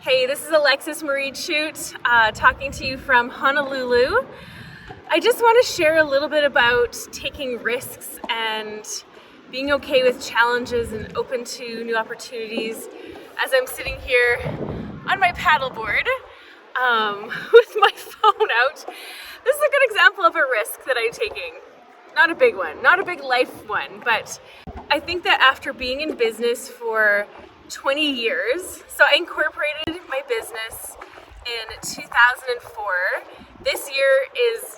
Hey, this is Alexis Marie Chute talking to you from Honolulu. I just want to share a little bit about taking risks and being okay with challenges and open to new opportunities as I'm sitting here on my paddleboard with my phone out. This is a good example of a risk that I'm taking. Not a big one, not a big life one, but I think that after being in business for 20 years, so I incorporated my business in 2004. This year is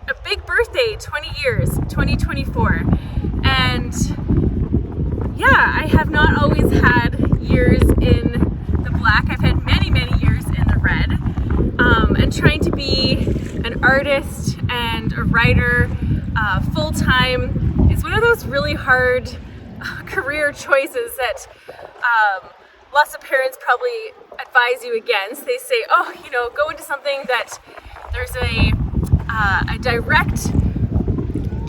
a big birthday, 20 years, 2024. And yeah, I have not always had years in the black. I've had many, many years in the red. And trying to be an artist and a writer full-time is one of those really hard career choices that lots of parents probably advise you against. They say, oh, go into something that there's a direct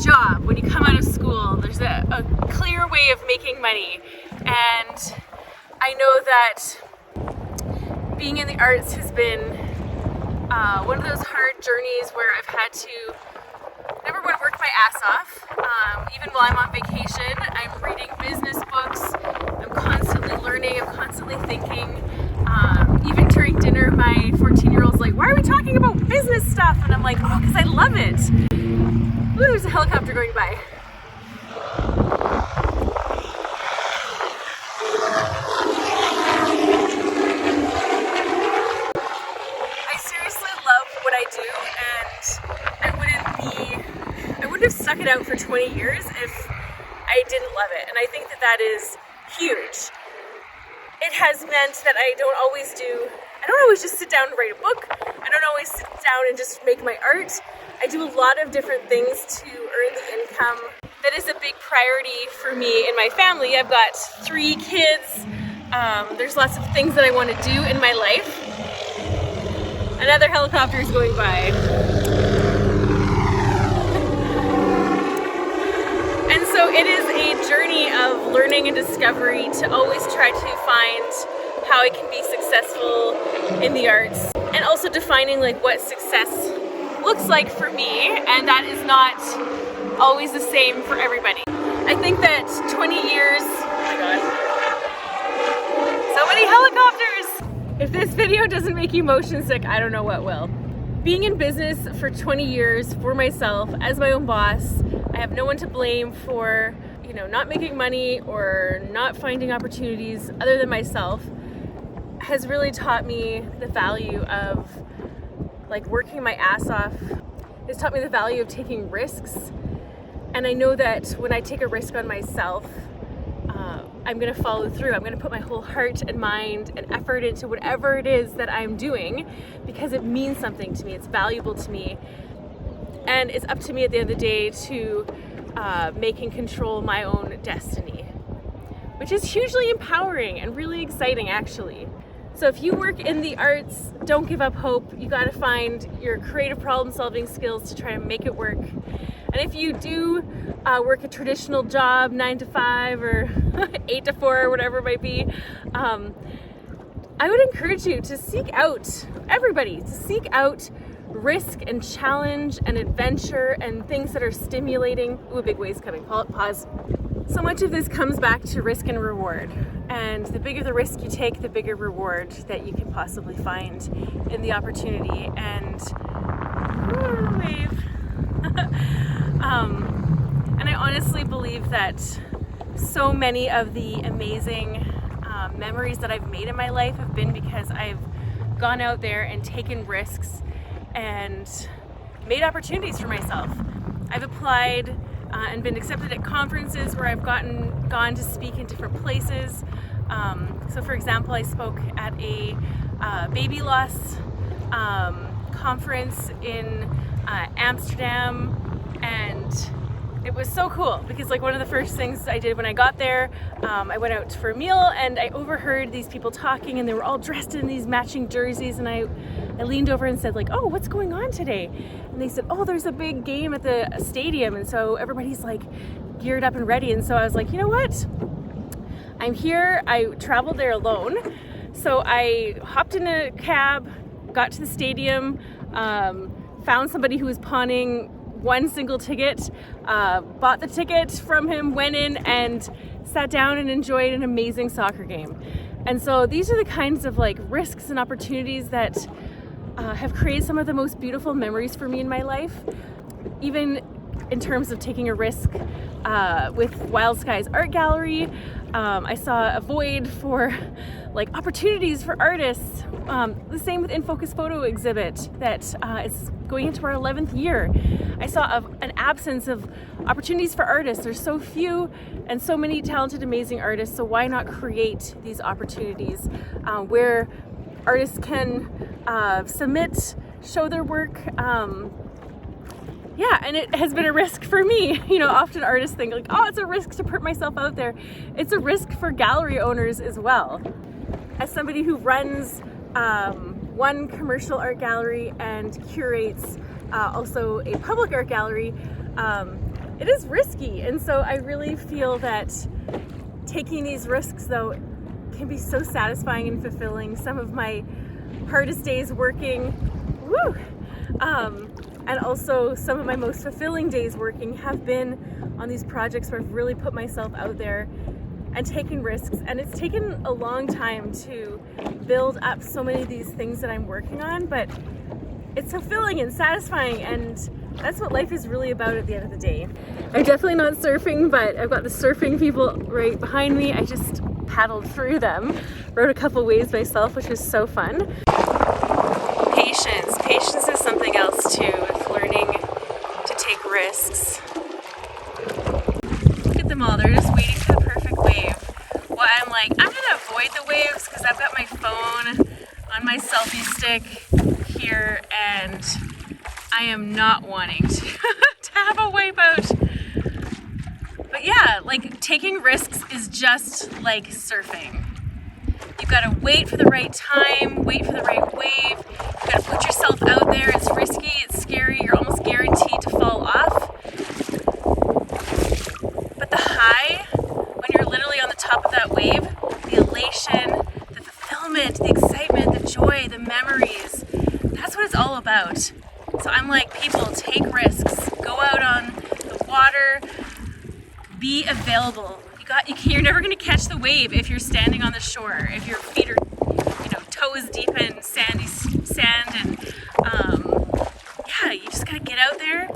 job when you come out of school. There's a clear way of making money. And I know that being in the arts has been one of those hard journeys where I've had to, number one, work my ass off. Even while I'm on vacation, I'm reading business books. I'm constantly learning. I'm constantly thinking. Even during dinner, my 14-year-old's like, why are we talking about business stuff? And I'm like, oh, because I love it. Ooh, there's a helicopter going by. I seriously love what I do, and I wouldn't have stuck it out for 20 years if I didn't love it. And I think that is huge. It has meant that I don't always just sit down and write a book. I don't always sit down and just make my art. I do a lot of different things to earn the income. That is a big priority for me and my family. I've got 3 kids. There's lots of things that I want to do in my life. Another helicopter is going by. And so it is a journey of learning and discovery to always try to find how I can be successful in the arts, and also defining what success looks like for me, and that is not always the same for everybody. I think that 20 years, oh my god, so many helicopters! If this video doesn't make you motion sick, I don't know what will. Being in business for 20 years for myself as my own boss, I have no one to blame for, not making money or not finding opportunities other than myself, has really taught me the value of working my ass off. It's taught me the value of taking risks. And I know that when I take a risk on myself, I'm gonna follow through. I'm gonna put my whole heart and mind and effort into whatever it is that I'm doing, because it means something to me, it's valuable to me. And it's up to me at the end of the day to make and control my own destiny, which is hugely empowering and really exciting, actually. So if you work in the arts, don't give up hope. You gotta find your creative problem-solving skills to try and make it work. And if you do work a traditional job, 9 to 5 or 8 to 4 or whatever it might be, I would encourage you to seek out, everybody, to seek out risk and challenge and adventure and things that are stimulating. Ooh, a big wave's coming. Pause. So much of this comes back to risk and reward. And the bigger the risk you take, the bigger reward that you can possibly find in the opportunity. And wave. And I honestly believe that so many of the amazing memories that I've made in my life have been because I've gone out there and taken risks and made opportunities for myself. I've applied and been accepted at conferences where I've gone to speak in different places. So for example, I spoke at a baby loss conference in Amsterdam, and it was so cool because one of the first things I did when I got there, I went out for a meal and I overheard these people talking, and they were all dressed in these matching jerseys, and I leaned over and said oh, what's going on today? And they said, oh, there's a big game at the stadium, and so everybody's geared up and ready. And so I was like, you know what? I'm here. I traveled there alone. So I hopped in a cab, got to the stadium, found somebody who was pawning one single ticket, bought the ticket from him, went in and sat down and enjoyed an amazing soccer game. And so these are the kinds of like risks and opportunities that have created some of the most beautiful memories for me in my life. Even in terms of taking a risk with Wild Skies Art Gallery, I saw a void for like opportunities for artists. The same with In Focus Photo exhibit that is going into our 11th year. I saw an absence of opportunities for artists. There's so few and so many talented, amazing artists, so why not create these opportunities where artists can submit, show their work. Yeah, and it has been a risk for me. You know, often artists think like, oh, it's a risk to put myself out there. It's a risk for gallery owners as well. As somebody who runs one commercial art gallery and curates also a public art gallery, it is risky. And so I really feel that taking these risks though can be so satisfying and fulfilling. Some of my hardest days working, woo! And also some of my most fulfilling days working have been on these projects where I've really put myself out there and taken risks. And it's taken a long time to build up so many of these things that I'm working on, but it's fulfilling and satisfying, and that's what life is really about at the end of the day. I'm definitely not surfing, but I've got the surfing people right behind me. I just paddled through them, rode a couple waves myself, which was so fun. Patience. Patience is something else too, with learning to take risks. Look at them all, they're just waiting for the perfect wave. Well, I'm like, I'm gonna avoid the waves because I've got my phone on my selfie stick here and I am not wanting to, to have a wave out. But yeah, like taking risks is just like surfing. You've got to wait for the right time, wait for the right wave. You've got to put yourself out there. It's risky, it's scary, you're almost guaranteed to fall off. But the high, when you're literally on the top of that wave, the elation, the fulfillment, the excitement, the joy, the memories, that's what it's all about. So I'm like, people, take risks. Go out on the water, be available. You're never going to catch the wave if you're standing on the shore, if your feet are, toes deep in sandy sand, and yeah, you just got to get out there,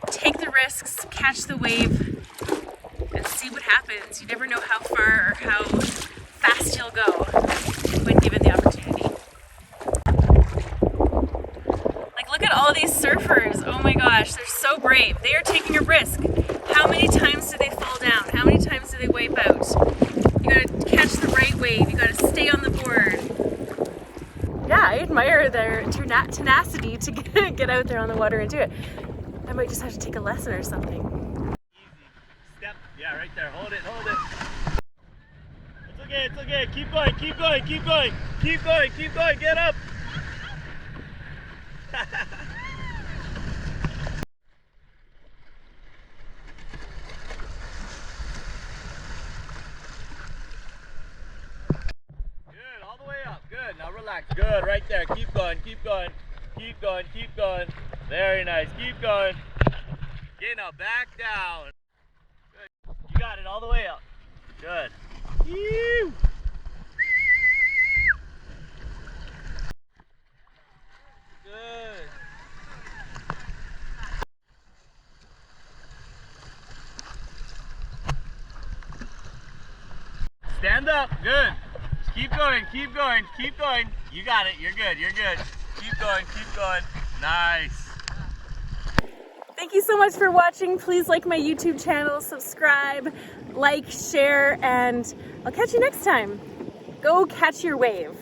take the risks, catch the wave, and see what happens. You never know how far or how fast you'll go when given the opportunity. Like, look at all these surfers. Oh my gosh, they're so brave. They are taking a risk. How many times do they fall down? How many times do they wipe out? You gotta catch the right wave. You gotta stay on the board. Yeah, I admire their tenacity to get out there on the water and do it. I might just have to take a lesson or something. Easy. Step. Yeah, right there. Hold it, hold it. It's okay. Keep going, keep going, keep going. Keep going, keep going. Get up. Now relax. Good, right there. Keep going, keep going. Keep going, keep going. Very nice. Keep going. Okay, now back down. Good. You got it all the way up. Good. Woo! Good. Stand up. Good. Keep going, keep going, keep going. You got it, you're good, you're good. Keep going, keep going. Nice. Thank you so much for watching. Please like my YouTube channel, subscribe, like, share, and I'll catch you next time. Go catch your wave.